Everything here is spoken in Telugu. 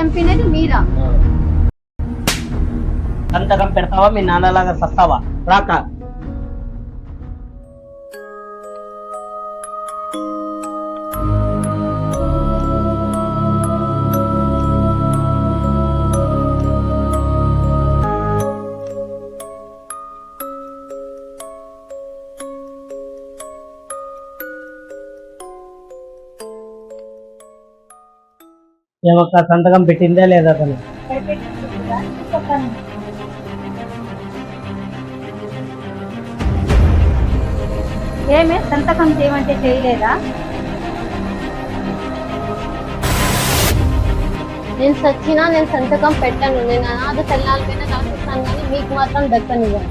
చంపినది మీరా? సంతకం పెడతావా మీ నాన్నలాగా సత్తావా? రాక ఏమక్క సంతకం పెట్టిందే లేదా తను? ఏమే సంతకం చేయమంటే చేయలేదా? నేను సచ్చినా నేను సంతకం పెట్టను. నేను అనాథ తెల్లాలకైనా రాసిస్తాను, కానీ మీకు మాత్రం దక్కనివ్వను.